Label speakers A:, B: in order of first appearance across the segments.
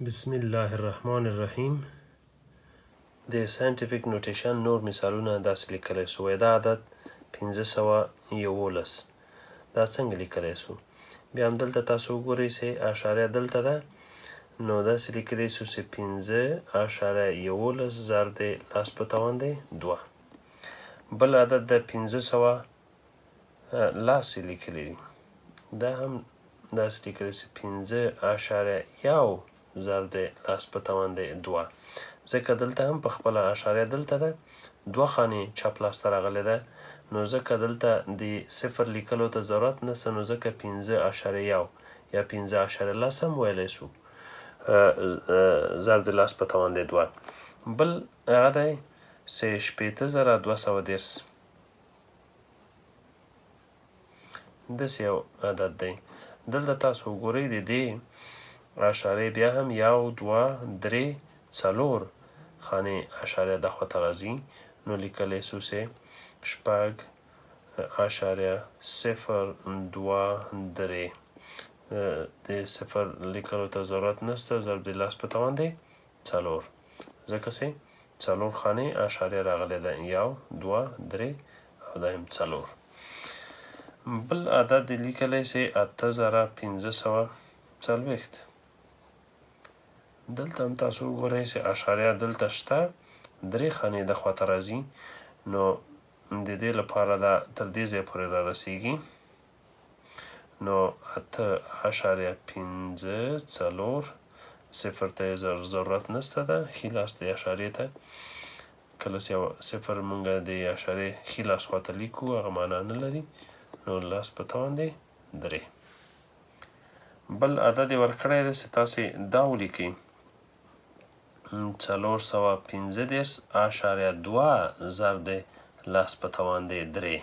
A: بسم الله الرحمن الرحیم. د ساینټیفیک نوټیشن نور مثالونه داسې لیکلی سو. دا عدد 511. دا څنګه لیکلی سو؟ بیا هم دلته تاسو وګورئ چې اشاریه دلته ده، نو داسې لیکلی سو چې 5.11 ضرب د لاس په توان دی 2. بل عدد د 500 لاس لیکلی دی، دا هم داسې لیکلی چې 5.1 ضرب د لاس په توان دی 2. ځکه دلته هم په خپله اشاریه دلته ده، 2 خانې چپ لاس ته راغلی ده، نو ځکه دلته د صفر لیکلو ته ضرورت نشته، نو ځکه 5.1 یا 5.10 هم ویلی سو ضرب د لاس په توان دی 2. بل هغه دی چې 80,210 داسې یو عدد دی. دلته تاسو وګورئ د دې اشاریه بیا هم 1 2 3 4 خانې اشاریه د خواته راځي، نو لیکلی سو چې 6.023 د صفر لیکلو ته ضرورت نشته، ضرب د لاس په توان دی 4 ځکه چې 4 خانې اشاریه راغلی ده، 1 2 3 او دا هم 4. بل عدد دی لیکلی چې 8,540. دلته هم تاسو وګورئ چې اشاریه دلته شته، 3 خانې د خواته راځي، نو د دې لپاره دا تر دې ځای پورې را رسیږي، نو 8.54 صفر ته ضرورت نشته ده، ښي لاس د اشاریې ته کله چې یو صفر مونږ د اشاریې ښي لاس خواته لیکو هغه معنا نه لري، نو لاس په توان دی 3. بل عدد یې ورکړی دی چې تاسې دا ولیکئ 415.2 ضرب د لاس په توان دی 3.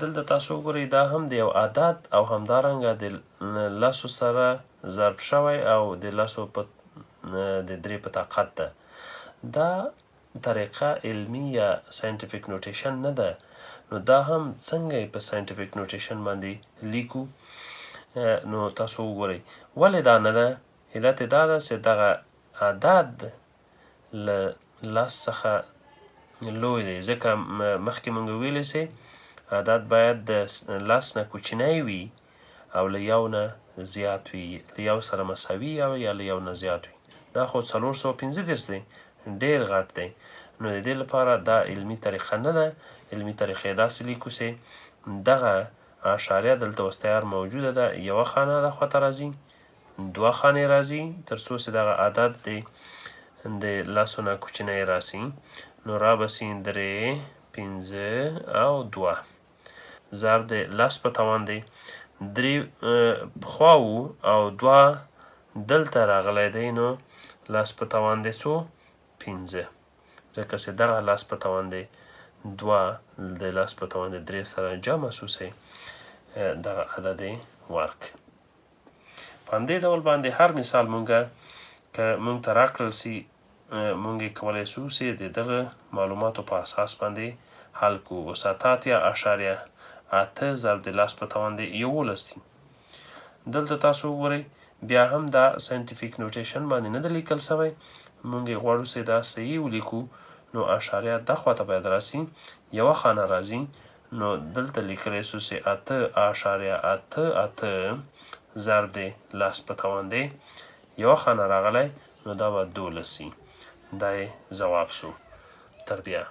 A: دلته تاسو وګورئ دا هم د یو عدد او همدارنګه د لسو سره ضرب شوی او د لسو په د 3 په طاقت ده. دا طریقه علمي یا ساینټیفیک نوټیشن نه ده، نو دا هم څنګه په ساینټیفیک نوټیشن باندې لیکو؟ نو تاسو وګورئ ولې دا نه ده؟ علت دا ده چې دغه عدد له لس څخه لوی دی، ځکه مخکې مونږ ویلي چې عدد باید د لس نه کوچنی وي او له 1 نه زیات وي، له 1 سره مساوي یا له 1 نه زیات وي. دا خو 415 دی، ډیر غټ دی، نو د دې لپاره دا علمي طریقه نه ده. علمي طریقه داسې لیکو چې دغه اشاریه دلته وستیار موجوده ده، 1 خانه د خواته راځي، 2 خانې راځي تر څو چې دغه عدد د لسو نه کوچنی راسي، نو را بسي 3 5 او 2 ضرب د لس په توان دی 3 پخوا او 2 دلته راغلی دی، نو لس په توان دی څو 15 ځکه چې دغه لس په توان دی 2 د لس په توان دی 3 سره جمع سو چې دغه عدد ورک. په همدې ډول باندې هر مثال مونږه که مونږ ته راکړل سي، مونږ یې کولی سو چې د دغه معلوماتو په اساس باندې حل کو. 7.8 ضرب د لاس په توان دی 11 دی. دلته تاسو وګورئ بیا هم دا ساینټیفیک نوټیشن باندې نه ده لیکل سوی، مونږ یې غواړو چې دا صحیح ولیکو، نو اشاریه د خواته باید راسي، 1 خانه راځي، نو دلته لیکلی سو چې 8.88 ضرب د لاس په توان دی 1 خانه راغلی، نو دا به 12 سي. دا یې ځواب سو. تر بیا.